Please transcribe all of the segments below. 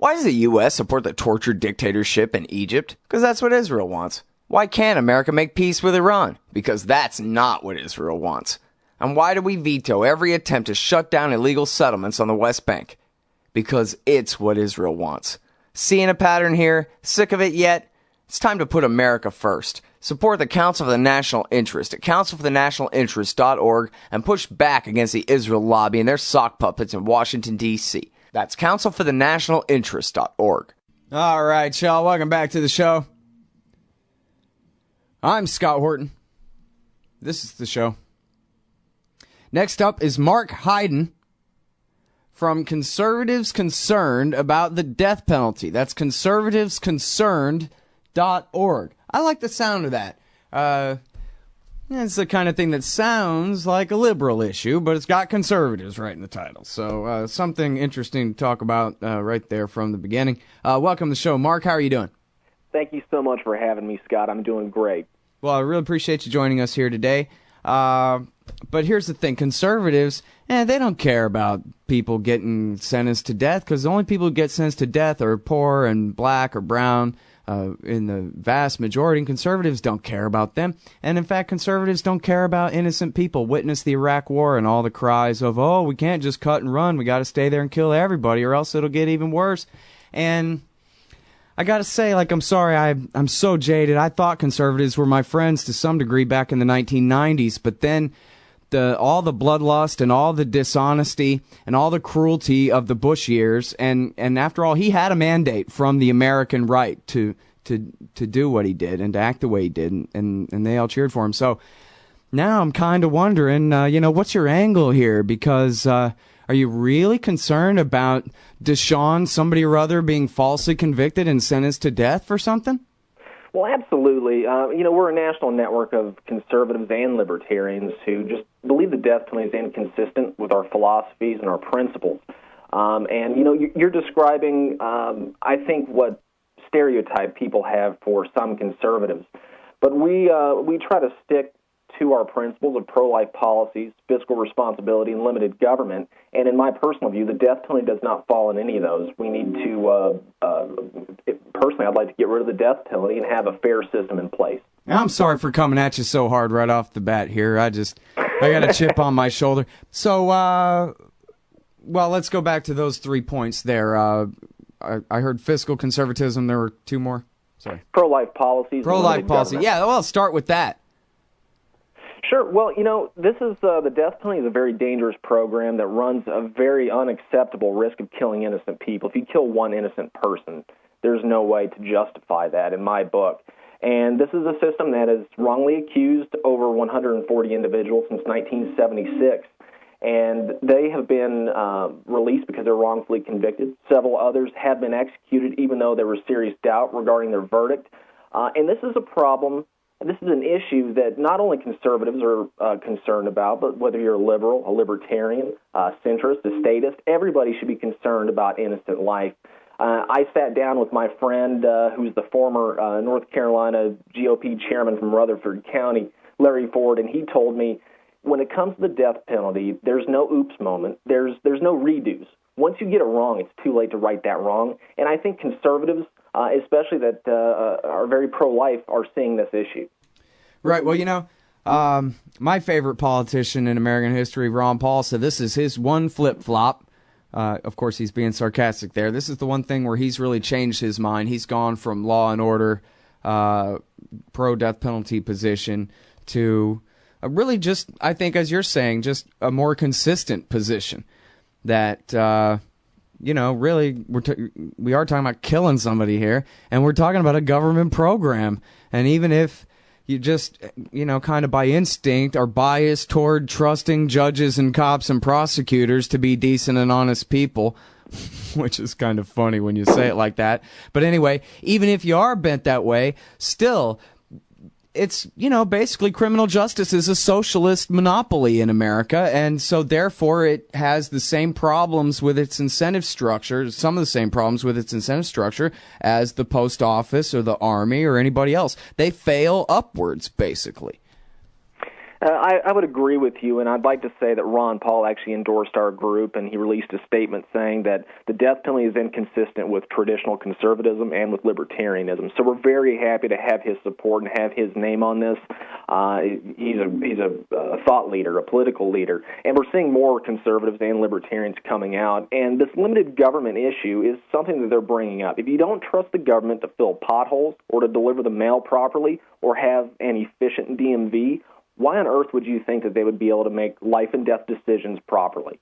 Why does the U.S. support the tortured dictatorship in Egypt? Because that's what Israel wants. Why can't America make peace with Iran? Because that's not what Israel wants. And why do we veto every attempt to shut down illegal settlements on the West Bank? Because it's what Israel wants. Seeing a pattern here? Sick of it yet? It's time to put America first. Support the Council for the National Interest at councilforthenationalinterest.org and push back against the Israel lobby and their sock puppets in Washington, D.C. That's councilforthenationalinterest.org. All right, y'all. Welcome back to the show. I'm Scott Horton. This is the show. Next up is Marc Hyden from Conservatives Concerned About the Death Penalty. That's conservativesconcerned.org. I like the sound of that. It's the kind of thing that sounds like a liberal issue, but it's got conservatives right in the title. So something interesting to talk about right there from the beginning. Welcome to the show. Mark, how are you doing? Thank you so much for having me, Scott. I'm doing great. Well, I really appreciate you joining us here today. But here's the thing. Conservatives, they don't care about people getting sentenced to death because the only people who get sentenced to death are poor and black or brown in the vast majority. And conservatives don't care about them. And in fact, conservatives don't care about innocent people. Witness the Iraq War and all the cries of, oh, we can't just cut and run. We got to stay there and kill everybody or else it'll get even worse. And I gotta say, I'm sorry, I'm so jaded. I thought conservatives were my friends to some degree back in the 1990s, but then all the bloodlust and all the dishonesty and all the cruelty of the Bush years, and after all, he had a mandate from the American right to do what he did and to act the way he did, and they all cheered for him. So now I'm kind of wondering, what's your angle here? Because are you really concerned about Deshaun, somebody or other, being falsely convicted and sentenced to death for something? Well, absolutely. We're a national network of conservatives and libertarians who just believe the death penalty is inconsistent with our philosophies and our principles. You're describing, I think, what stereotype people have for some conservatives. But we try to stick to our principles of pro-life policies, fiscal responsibility, and limited government. And in my personal view, the death penalty does not fall in any of those. We need to, personally, I'd like to get rid of the death penalty and have a fair system in place. I'm sorry for coming at you so hard right off the bat here. I got a chip on my shoulder. So, let's go back to those 3 points there. I heard fiscal conservatism. There were two more. Sorry. Pro-life policies. Pro-life policy. Government. Yeah, well, start with that. Sure. Well, this is the death penalty is a very dangerous program that runs a very unacceptable risk of killing innocent people. If you kill one innocent person, there's no way to justify that in my book. And this is a system that has wrongly accused over 140 individuals since 1976. And they have been released because they're wrongfully convicted. Several others have been executed even though there was serious doubt regarding their verdict. And this is a problem. This is an issue that not only conservatives are concerned about, but whether you're a liberal, a libertarian, a centrist, a statist, everybody should be concerned about innocent life. I sat down with my friend who's the former North Carolina GOP chairman from Rutherford County, Larry Ford, and he told me when it comes to the death penalty, there's no oops moment. There's no redos. Once you get it wrong, it's too late to right that wrong. And I think conservatives, especially that are very pro-life, are seeing this issue. Right. Well, my favorite politician in American history, Ron Paul, said this is his one flip-flop. Of course, he's being sarcastic there. This is the one thing where he's really changed his mind. He's gone from law and order, pro-death penalty position to really just, I think, as you're saying, just a more consistent position that, really we are talking about killing somebody here, and we're talking about a government program. And even if you just, kind of by instinct are biased toward trusting judges and cops and prosecutors to be decent and honest people, which is kind of funny when you say it like that. But anyway, even if you are bent that way, still, it's, basically criminal justice is a socialist monopoly in America, and so therefore it has the same problems with its incentive structure, some of the same problems with its incentive structure as the post office or the army or anybody else. They fail upwards, basically. I would agree with you, and I'd like to say that Ron Paul actually endorsed our group, and he released a statement saying that the death penalty is inconsistent with traditional conservatism and with libertarianism. So we're very happy to have his support and have his name on this. He's a thought leader, a political leader, and we're seeing more conservatives and libertarians coming out. And this limited government issue is something that they're bringing up. If you don't trust the government to fill potholes or to deliver the mail properly or have an efficient DMV, why on earth would you think that they would be able to make life and death decisions properly?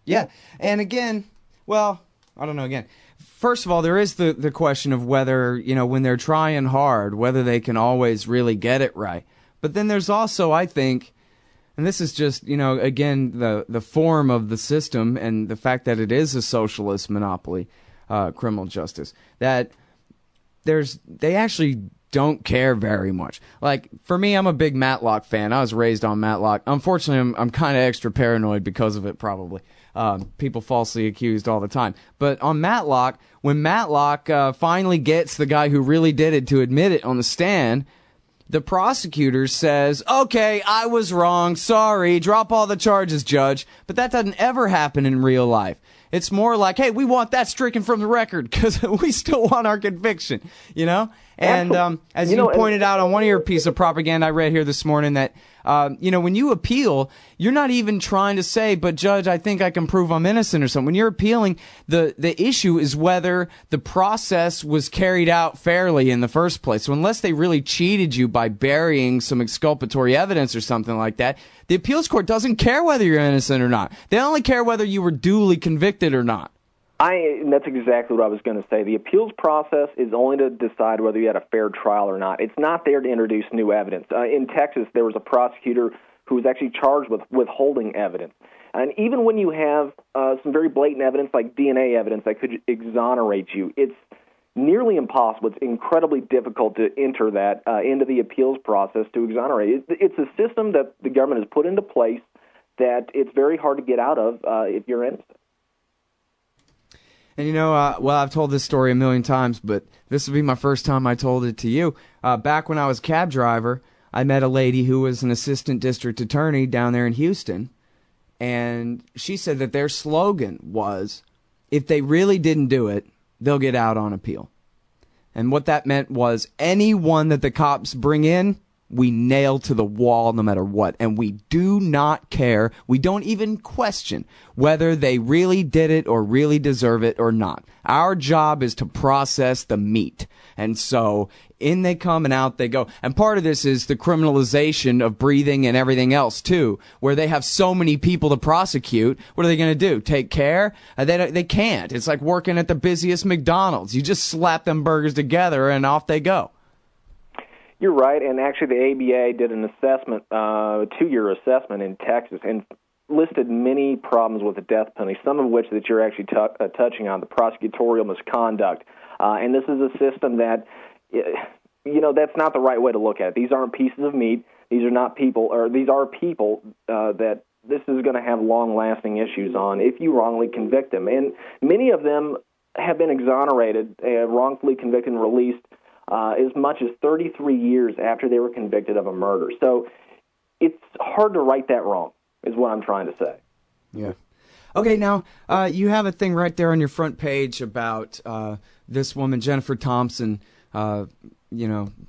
Yeah, and again, well, I don't know, again, first of all, there is the question of whether, when they're trying hard, whether they can always really get it right. But then there's also, I think, and this is just, again, the form of the system and the fact that it is a socialist monopoly, criminal justice, that they actually don't care very much. Like, for me, I'm a big Matlock fan. I was raised on Matlock. Unfortunately, I'm kind of extra paranoid because of it, probably. People falsely accused all the time. But on Matlock, when Matlock finally gets the guy who really did it to admit it on the stand, the prosecutor says, okay, I was wrong, sorry, drop all the charges, judge. But that doesn't ever happen in real life. It's more like, hey, we want that stricken from the record because we still want our conviction, And as you pointed out on one of your pieces of propaganda I read here this morning that, when you appeal, you're not even trying to say, but judge, I think I can prove I'm innocent or something. When you're appealing, the issue is whether the process was carried out fairly in the first place. So unless they really cheated you by burying some exculpatory evidence or something like that, the appeals court doesn't care whether you're innocent or not. They only care whether you were duly convicted or not. That's exactly what I was going to say. The appeals process is only to decide whether you had a fair trial or not. It's not there to introduce new evidence. In Texas, there was a prosecutor who was actually charged with withholding evidence. And even when you have some very blatant evidence like DNA evidence that could exonerate you, it's nearly impossible. It's incredibly difficult to enter that into the appeals process to exonerate. It's a system that the government has put into place that it's very hard to get out of if you're innocent. And I've told this story a million times, but this will be my first time I told it to you. Back when I was a cab driver, I met a lady who was an assistant district attorney down there in Houston, and she said that their slogan was, if they really didn't do it, they'll get out on appeal. And what that meant was anyone that the cops bring in, we nail to the wall no matter what. And we do not care. We don't even question whether they really did it or really deserve it or not. Our job is to process the meat. And so in they come and out they go. And part of this is the criminalization of breathing and everything else too, where they have so many people to prosecute. What are they going to do? Take care? They can't. It's like working at the busiest McDonald's. You just slap them burgers together and off they go. You're right, and actually the ABA did an assessment, 2-year assessment in Texas, and listed many problems with the death penalty, some of which that you're actually touching on, the prosecutorial misconduct. And this is a system that, that's not the right way to look at it. These aren't pieces of meat. These are not people, or these are people that this is going to have long-lasting issues on if you wrongly convict them. And many of them have been exonerated, wrongfully convicted and released as much as 33 years after they were convicted of a murder. So it's hard to right that wrong, is what I'm trying to say. Yeah. Okay, now, you have a thing right there on your front page about this woman, Jennifer Thompson,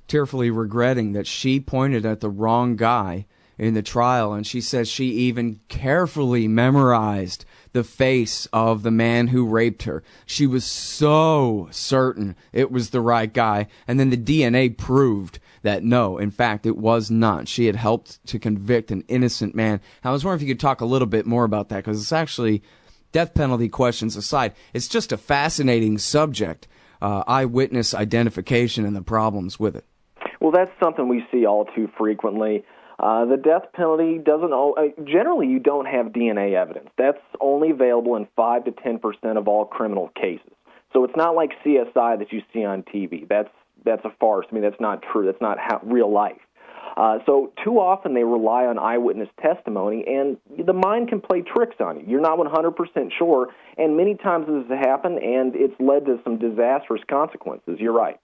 tearfully regretting that she pointed at the wrong guy in the trial, and she says she even carefully memorized the face of the man who raped her. She was so certain it was the right guy, and then the DNA proved that no, in fact, it was not. She had helped to convict an innocent man. I was wondering if you could talk a little bit more about that, because it's actually, death penalty questions aside, it's just a fascinating subject, eyewitness identification and the problems with it. Well, that's something we see all too frequently. The death penalty generally you don't have DNA evidence. That's only available in 5 to 10% of all criminal cases. So it's not like CSI that you see on TV. That's a farce. I mean, that's not true. That's not real life. So too often they rely on eyewitness testimony, and the mind can play tricks on you. You're not 100% sure, and many times this has happened, and it's led to some disastrous consequences. You're right.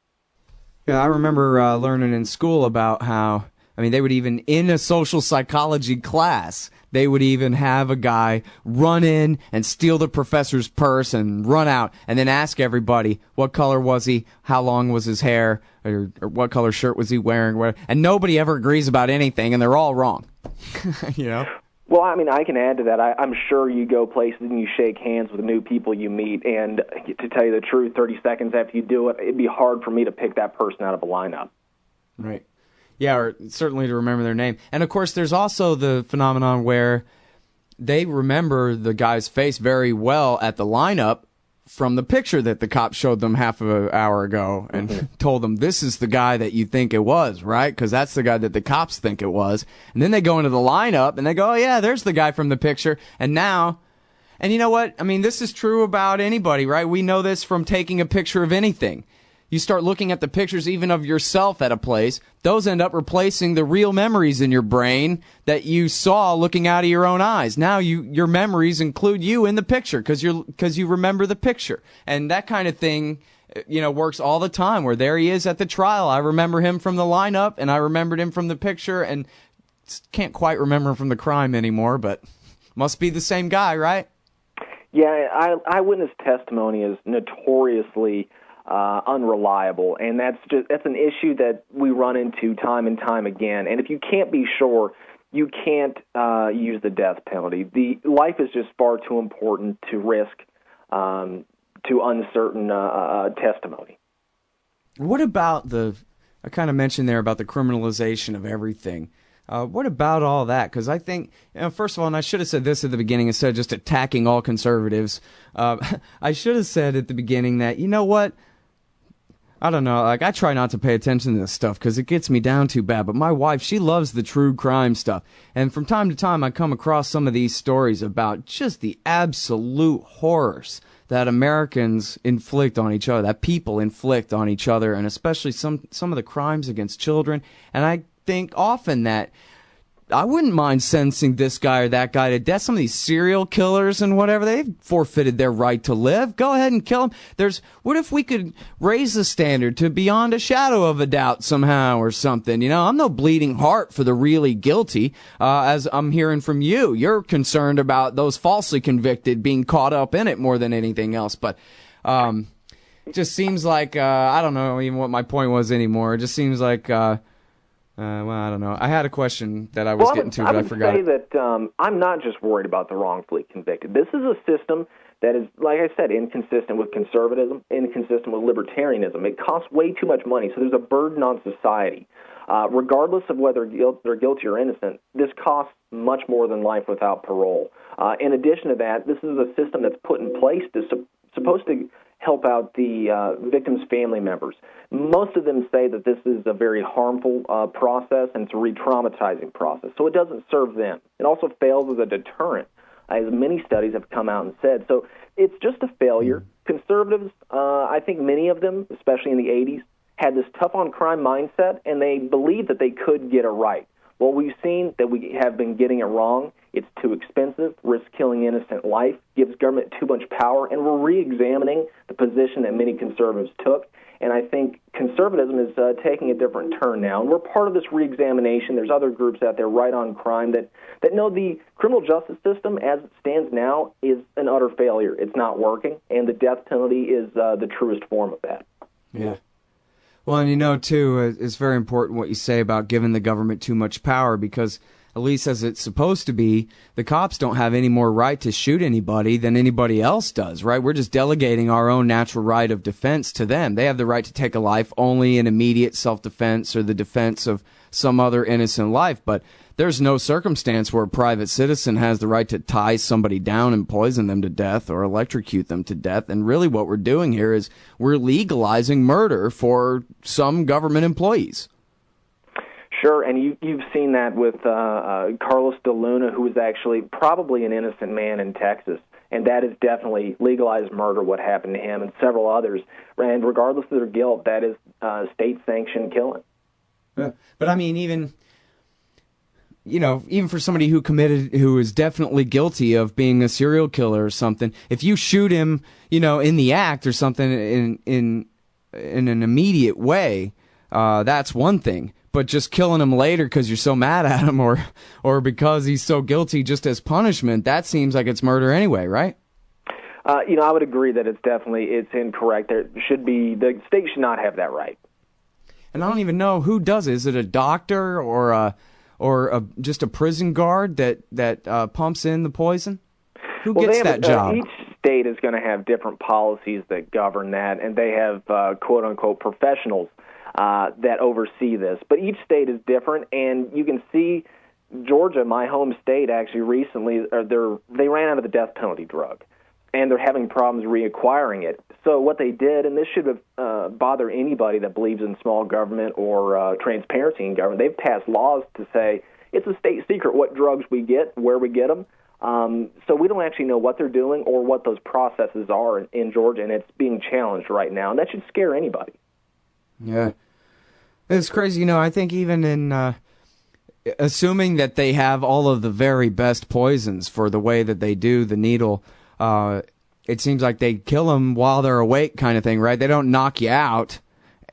Yeah, I remember learning in school about how, I mean, they would even, in a social psychology class, they would even have a guy run in and steal the professor's purse and run out and then ask everybody, what color was he, how long was his hair, or what color shirt was he wearing, and nobody ever agrees about anything, and they're all wrong. You know? Well, I mean, I can add to that. I'm sure you go places and you shake hands with new people you meet, and to tell you the truth, 30 seconds after you do it, it'd be hard for me to pick that person out of a lineup. Right. Yeah, or certainly to remember their name. And, of course, there's also the phenomenon where they remember the guy's face very well at the lineup from the picture that the cop showed them half of an hour ago and told them, this is the guy that you think it was, right? Because that's the guy that the cops think it was. And then they go into the lineup and they go, oh, yeah, there's the guy from the picture. And now, and you know what? I mean, this is true about anybody, right? We know this from taking a picture of anything. You start looking at the pictures even of yourself at a place, those end up replacing the real memories in your brain that you saw looking out of your own eyes. Now your memories include you in the picture because you remember the picture. And that kind of thing, you know, works all the time, where there he is at the trial. I remember him from the lineup and I remembered him from the picture and can't quite remember him from the crime anymore, but must be the same guy, right? Yeah, eyewitness testimony is notoriously unreliable, and that's an issue that we run into time and time again. And if you can't be sure, you can't use the death penalty. The life is just far too important to risk to uncertain testimony. What about I kind of mentioned there about the criminalization of everything. What about all that? Because I think, first of all, and I should have said this at the beginning instead of just attacking all conservatives, I should have said at the beginning that, you know what? I don't know, like, I try not to pay attention to this stuff because it gets me down too bad, but my wife, she loves the true crime stuff, and from time to time I come across some of these stories about just the absolute horrors that Americans inflict on each other, that people inflict on each other, and especially some of the crimes against children, and I think often that I wouldn't mind sentencing this guy or that guy to death. Some of these serial killers and whatever, they've forfeited their right to live. Go ahead and kill them. What if we could raise the standard to beyond a shadow of a doubt somehow or something? You know, I'm no bleeding heart for the really guilty, as I'm hearing from you. You're concerned about those falsely convicted being caught up in it more than anything else. But it just seems like, I don't know even what my point was anymore. It just seems like... well, I don't know. I had a question that I was getting to, but I forgot. I would say that I'm not just worried about the wrongfully convicted. This is a system that is, like I said, inconsistent with conservatism, inconsistent with libertarianism. It costs way too much money, so there's a burden on society. Regardless of whether they're guilty or innocent, this costs much more than life without parole. In addition to that, this is a system that's put in place supposed to help out the victims' family members. Most of them say that this is a very harmful process and it's a re-traumatizing process, so it doesn't serve them. It also fails as a deterrent, as many studies have come out and said. So it's just a failure. Conservatives, I think many of them, especially in the 80s, had this tough-on-crime mindset, and they believed that they could get it right. Well, we've seen that we have been getting it wrong. It's too expensive, risks killing innocent life, gives government too much power, and we're re-examining the position that many conservatives took. And I think conservatism is taking a different turn now. And we're part of this re-examination. There's other groups out there right on crime that know the criminal justice system as it stands now is an utter failure. It's not working, and the death penalty is the truest form of that. Yeah. Well, and you know, too, it's very important what you say about giving the government too much power, because at least as it's supposed to be, the cops don't have any more right to shoot anybody than anybody else does, right? We're just delegating our own natural right of defense to them. They have the right to take a life only in immediate self-defense or the defense of some other innocent life, but there's no circumstance where a private citizen has the right to tie somebody down and poison them to death or electrocute them to death. And really what we're doing here is we're legalizing murder for some government employees. Sure, and you've seen that with Carlos de Luna, who was actually probably an innocent man in Texas, and that is definitely legalized murder, what happened to him and several others. And regardless of their guilt, that is state-sanctioned killing. Yeah. But I mean, even for somebody who is definitely guilty of being a serial killer or something, if you shoot him, in the act or something in an immediate way, that's one thing. but just killing him later because you're so mad at him, or because he's so guilty just as punishment, that seems like it's murder anyway, right? I would agree that it's incorrect. The state should not have that right. And I don't even know who does it. Is it a doctor or just a prison guard that pumps in the poison? Who gets that job? Each state is going to have different policies that govern that, and they have quote-unquote professionals that oversee this. But each state is different, and you can see Georgia, my home state, actually recently, they ran out of the death penalty drug, and they're having problems reacquiring it. So what they did, and this should bother anybody that believes in small government or transparency in government, they've passed laws to say it's a state secret what drugs we get, where we get them. So we don't actually know what they're doing or what those processes are in Georgia, and it's being challenged right now, and that should scare anybody. Yeah. It's crazy. I think even in assuming that they have all of the very best poisons for the way that they do the needle, it seems like they kill them while they're awake kind of thing, right? They don't knock you out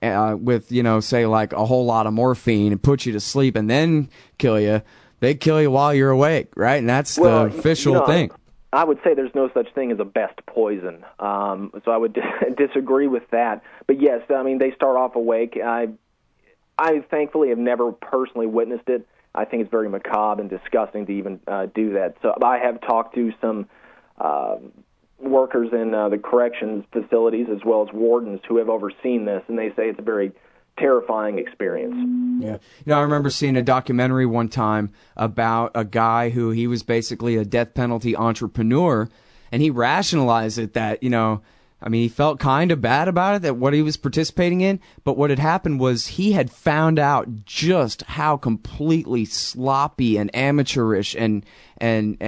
with, say like a whole lot of morphine and put you to sleep and then kill you. They kill you while you're awake, right? And that's the official thing. I would say there's no such thing as a best poison. So I would disagree with that. But yes, they start off awake. I thankfully have never personally witnessed it. I think it's very macabre and disgusting to even do that. So I have talked to some workers in the corrections facilities as well as wardens who have overseen this, and they say it's a very terrifying experience. Yeah. I remember seeing a documentary one time about a guy who he was basically a death penalty entrepreneur, and he rationalized it that, he felt kind of bad about it, that what he was participating in, but what had happened was he had found out just how completely sloppy and amateurish and kind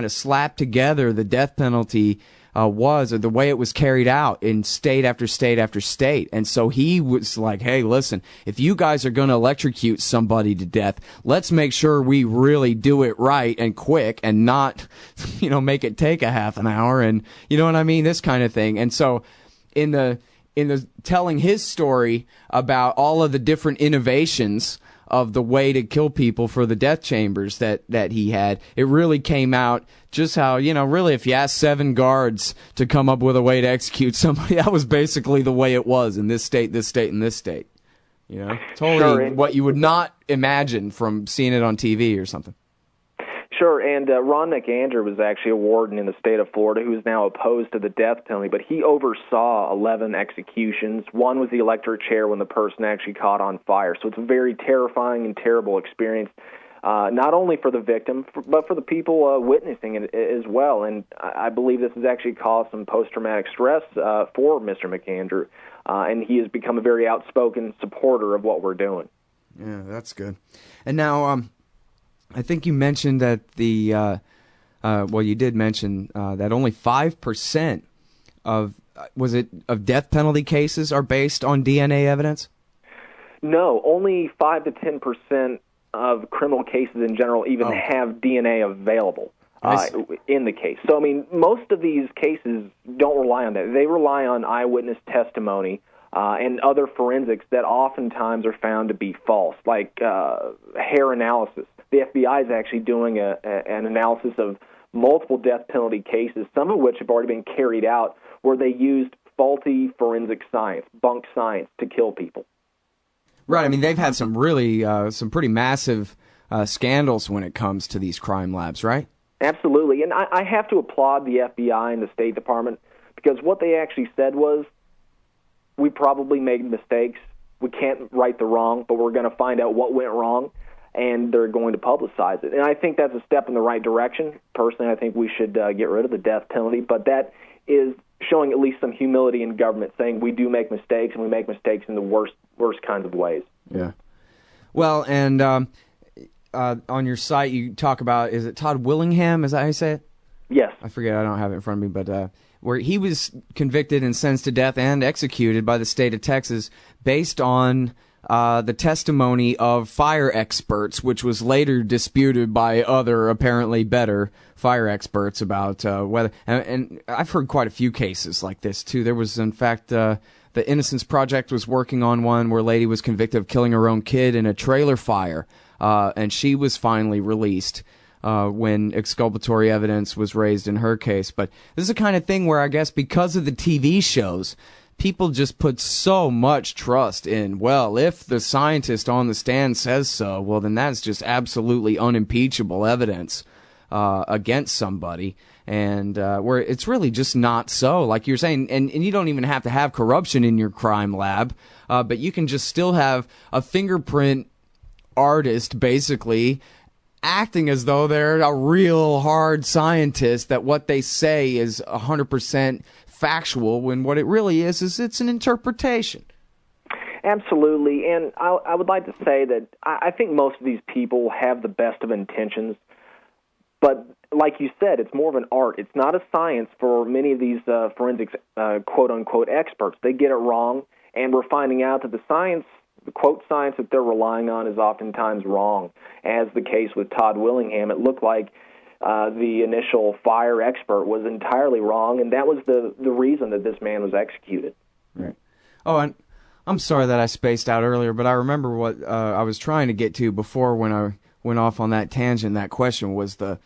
of slapped together the death penalty was, or the way it was carried out in state after state after state. And so he was like, hey, listen, if you guys are going to electrocute somebody to death, let's make sure we really do it right and quick and not, make it take a half an hour and, this kind of thing. And so in the telling his story about all of the different innovations of the way to kill people for the death chambers that he had, it really came out just how, really if you ask 7 guards to come up with a way to execute somebody, that was basically the way it was in this state, this state, and this state. Totally what you would not imagine from seeing it on TV or something. Sure, and Ron McAndrew was actually a warden in the state of Florida who is now opposed to the death penalty, but he oversaw 11 executions. One was the electric chair when the person actually caught on fire. So it's a very terrifying and terrible experience, not only for the victim, but for the people witnessing it as well. And I believe this has actually caused some post-traumatic stress for Mr. McAndrew, and he has become a very outspoken supporter of what we're doing. Yeah, that's good. And now, I think you mentioned that you did mention that only 5% of death penalty cases are based on DNA evidence? No, only 5 to 10% of criminal cases in general even have DNA available in the case. So, most of these cases don't rely on that. They rely on eyewitness testimony and other forensics that oftentimes are found to be false, like hair analysis. The FBI is actually doing an analysis of multiple death penalty cases, some of which have already been carried out, where they used faulty forensic science, bunk science, to kill people. Right. They've had some really, some pretty massive scandals when it comes to these crime labs, right? Absolutely. And I have to applaud the FBI and the State Department, because what they actually said was, we probably made mistakes. We can't right the wrong, but we're going to find out what went wrong, and they're going to publicize it. And I think that's a step in the right direction. Personally, I think we should get rid of the death penalty, but that is showing at least some humility in government, saying we do make mistakes, and we make mistakes in the worst kinds of ways. Yeah. Well, and on your site you talk about, is it Todd Willingham? Is that how you say it? Yes. I forget, I don't have it in front of me, but where he was convicted and sentenced to death and executed by the state of Texas based on the testimony of fire experts, which was later disputed by other apparently better fire experts about whether. And I've heard quite a few cases like this too. There was, in fact, the Innocence Project was working on one where a lady was convicted of killing her own kid in a trailer fire, and she was finally released when exculpatory evidence was raised in her case. But this is the kind of thing where I guess because of the TV shows, people just put so much trust in, well, if the scientist on the stand says so, well, then that's just absolutely unimpeachable evidence against somebody. And where it's really just not so, like you're saying. And you don't even have to have corruption in your crime lab, but you can just still have a fingerprint artist, basically, acting as though they're a real hard scientist, that what they say is 100% factual, when what it really is it's an interpretation. Absolutely, and I would like to say that I think most of these people have the best of intentions, but like you said, it's more of an art. It's not a science for many of these forensics quote-unquote experts. They get it wrong, and we're finding out that the science, the quote science that they're relying on, is oftentimes wrong. As the case with Todd Willingham, it looked like the initial fire expert was entirely wrong, and that was the reason that this man was executed. Right. Oh, and I'm sorry that I spaced out earlier, but I remember what I was trying to get to before when I went off on that tangent. That question was the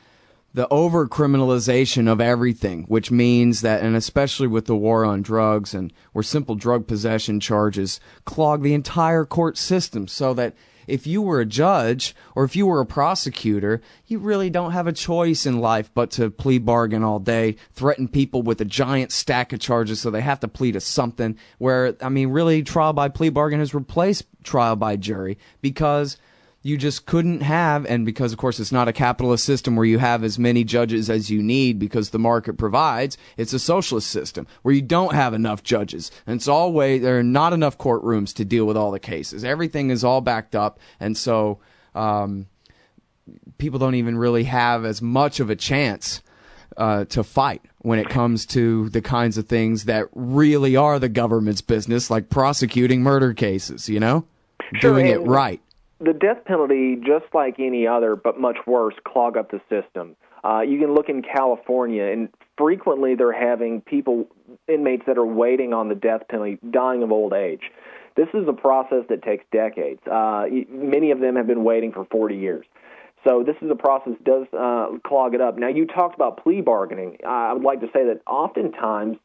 over-criminalization of everything, which means that, and especially with the war on drugs, and where simple drug possession charges clog the entire court system, so that if you were a judge or if you were a prosecutor, you really don't have a choice in life but to plea bargain all day, threaten people with a giant stack of charges so they have to plead to something, where, I mean, really, trial by plea bargain has replaced trial by jury, because you just couldn't have, and because, of course, it's not a capitalist system where you have as many judges as you need because the market provides. It's a socialist system where you don't have enough judges, and it's always, there are not enough courtrooms to deal with all the cases. Everything is all backed up, and so people don't even really have as much of a chance to fight when it comes to the kinds of things that really are the government's business, like prosecuting murder cases, you know? Sure, doing it right. The death penalty, just like any other, but much worse, clog up the system. You can look in California, and frequently they're having inmates that are waiting on the death penalty, dying of old age. This is a process that takes decades. Many of them have been waiting for 40 years. So this is a process that does clog it up. Now, you talked about plea bargaining. I would like to say that oftentimes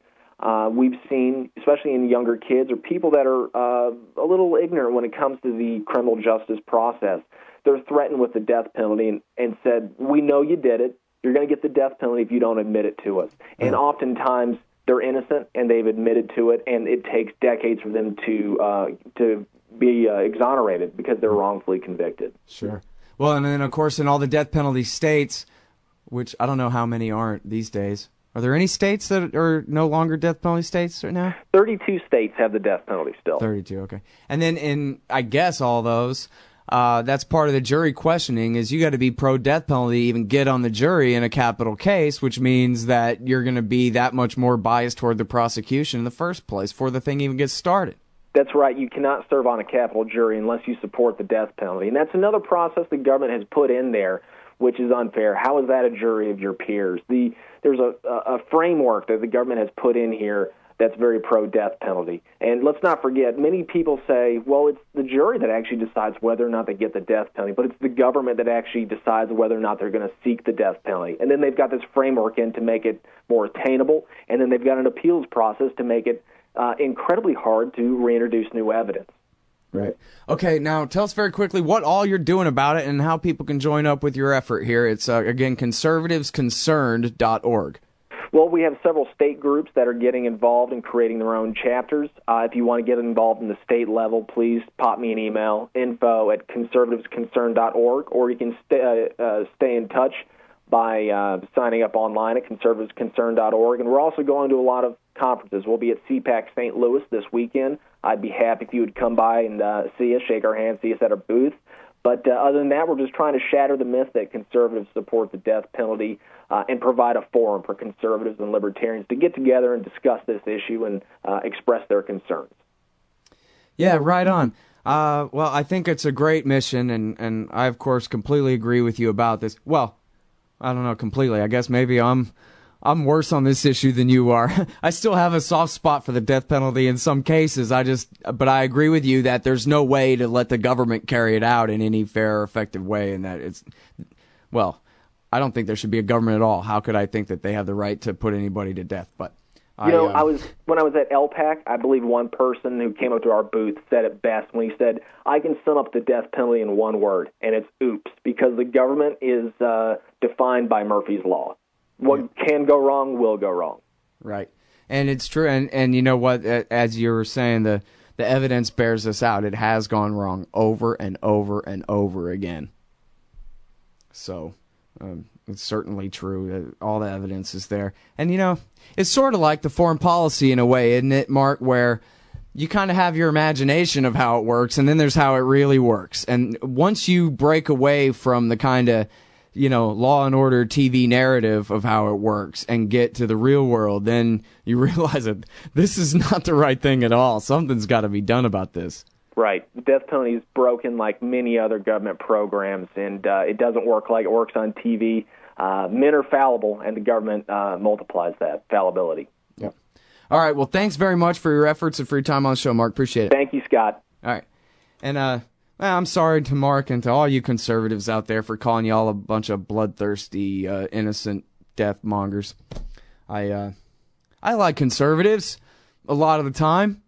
we've seen, especially in younger kids or people that are a little ignorant when it comes to the criminal justice process, they're threatened with the death penalty and said, we know you did it. You're going to get the death penalty if you don't admit it to us. And oftentimes they're innocent and they've admitted to it, and it takes decades for them to be exonerated because they're wrongfully convicted. Sure. Well, and then, of course, in all the death penalty states, which I don't know how many aren't these days, are there any states that are no longer death penalty states right now? 32 states have the death penalty still. 32, okay. And then in, I guess, all those, that's part of the jury questioning, is you got to be pro-death penalty to even get on the jury in a capital case, which means that you're going to be that much more biased toward the prosecution in the first place before the thing even gets started. That's right. You cannot serve on a capital jury unless you support the death penalty. And that's another process the government has put in there, which is unfair. How is that a jury of your peers? There's a framework that the government has put in here that's very pro-death penalty. And let's not forget, many people say, well, it's the jury that actually decides whether or not they get the death penalty, but it's the government that actually decides whether or not they're going to seek the death penalty. And then they've got this framework in to make it more attainable, and then they've got an appeals process to make it incredibly hard to reintroduce new evidence. Right. Okay, now tell us very quickly what all you're doing about it and how people can join up with your effort here. It's, again, conservativesconcerned.org. Well, we have several state groups that are getting involved in creating their own chapters. If you want to get involved in the state level, please pop me an email, info@conservativesconcerned.org, or you can stay in touch by signing up online at conservativesconcerned.org. And we're also going to a lot of conferences. We'll be at CPAC St. Louis this weekend. I'd be happy if you would come by and see us, shake our hands, see us at our booth. But other than that, we're just trying to shatter the myth that conservatives support the death penalty and provide a forum for conservatives and libertarians to get together and discuss this issue and express their concerns. Yeah, right on. Well, I think it's a great mission, and I, of course, completely agree with you about this. Well, I don't know completely. I guess maybe I'm worse on this issue than you are. I still have a soft spot for the death penalty in some cases. But I agree with you that there's no way to let the government carry it out in any fair or effective way, and that well, I don't think there should be a government at all. How could I think that they have the right to put anybody to death? But when I was at LPAC, I believe one person who came up to our booth said it best when he said, "I can sum up the death penalty in one word, and it's oops," because the government is defined by Murphy's Law. What can go wrong will go wrong. Right. And it's true. And you know what, as you were saying, the evidence bears this out. It has gone wrong over and over and over again. So it's certainly true. All the evidence is there. And, it's sort of like the foreign policy in a way, isn't it, Mark, where you kind of have your imagination of how it works, and then there's how it really works. And once you break away from the kind of Law and Order TV narrative of how it works and get to the real world, then you realize that this is not the right thing at all. Something's got to be done about this. Right. The death penalty is broken like many other government programs, and it doesn't work like it works on TV. Men are fallible, and the government multiplies that fallibility. Yep. All right. Well, thanks very much for your efforts and for your time on the show, Mark. Appreciate it. Thank you, Scott. All right. And I'm sorry to Mark and to all you conservatives out there for calling y'all a bunch of bloodthirsty, innocent death mongers. I like conservatives a lot of the time.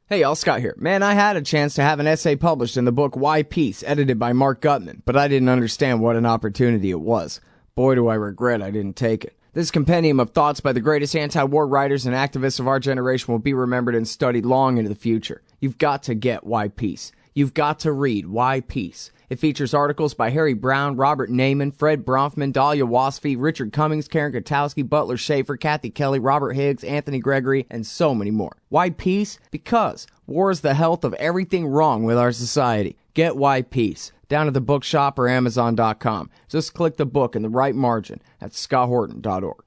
Hey, y'all, Scott here. Man, I had a chance to have an essay published in the book Why Peace, edited by Marc Gutman, but I didn't understand what an opportunity it was. Boy, do I regret I didn't take it. This compendium of thoughts by the greatest anti-war writers and activists of our generation will be remembered and studied long into the future. You've got to get Why Peace. You've got to read Why Peace. It features articles by Harry Brown, Robert Naiman, Fred Bronfman, Dahlia Wasfy, Richard Cummings, Karen Kotowski, Butler Schaefer, Kathy Kelly, Robert Higgs, Anthony Gregory, and so many more. Why Peace? Because war is the health of everything wrong with our society. Get Why Peace. Down at the bookshop or Amazon.com. Just click the book in the right margin at scotthorton.org.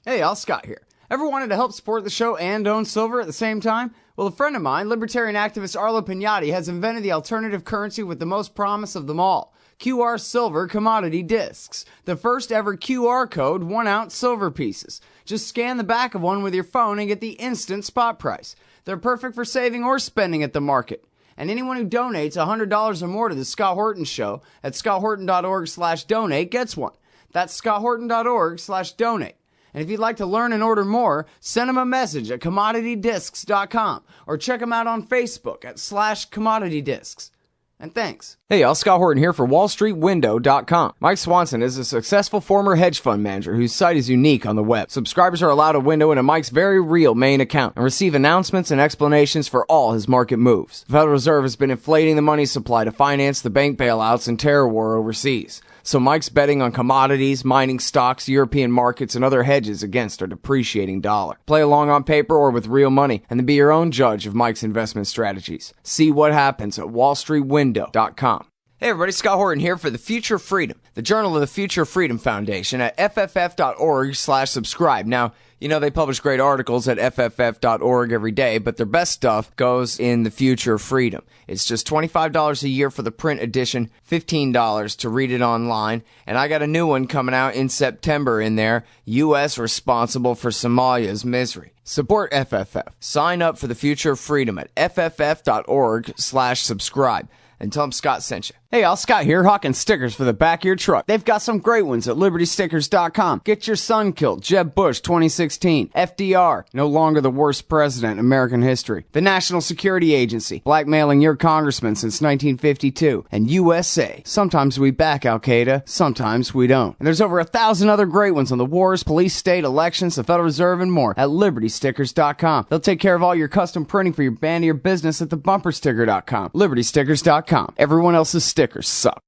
Hey, y'all, Scott here. Ever wanted to help support the show and own silver at the same time? Well, a friend of mine, libertarian activist Arlo Pignati, has invented the alternative currency with the most promise of them all. QR Silver Commodity Discs. The first ever QR code 1-ounce silver pieces. Just scan the back of one with your phone and get the instant spot price. They're perfect for saving or spending at the market. And anyone who donates $100 or more to the Scott Horton Show at scotthorton.org/donate gets one. That's scotthorton.org/donate. And if you'd like to learn and order more, send them a message at commoditydiscs.com or check them out on Facebook at /commoditydiscs. And thanks. Hey, y'all, Scott Horton here for wallstreetwindow.com. Mike Swanson is a successful former hedge fund manager whose site is unique on the web. Subscribers are allowed a window into Mike's very real main account and receive announcements and explanations for all his market moves. The Federal Reserve has been inflating the money supply to finance the bank bailouts and terror war overseas. So Mike's betting on commodities, mining stocks, European markets, and other hedges against our depreciating dollar. Play along on paper or with real money, and then be your own judge of Mike's investment strategies. See what happens at wallstreetwindow.com. Hey everybody, Scott Horton here for The Future of Freedom, the Journal of the Future of Freedom Foundation at fff.org/subscribe. Now, they publish great articles at fff.org every day, but their best stuff goes in The Future of Freedom. It's just $25 a year for the print edition, $15 to read it online, and I got a new one coming out in September in there, U.S. Responsible for Somalia's Misery. Support FFF. Sign up for The Future of Freedom at fff.org/subscribe. And tell them Scott sent you. Hey, y'all, Scott here, hawking stickers for the back of your truck. They've got some great ones at libertystickers.com. Get your son killed, Jeb Bush 2016. FDR, no longer the worst president in American history. The National Security Agency, blackmailing your congressman since 1952. And USA, sometimes we back Al-Qaeda, sometimes we don't. And there's over 1,000 other great ones on the wars, police, state, elections, the Federal Reserve, and more at libertystickers.com. They'll take care of all your custom printing for your band or your business at thebumpersticker.com. libertystickers.com. Everyone else's stickers suck.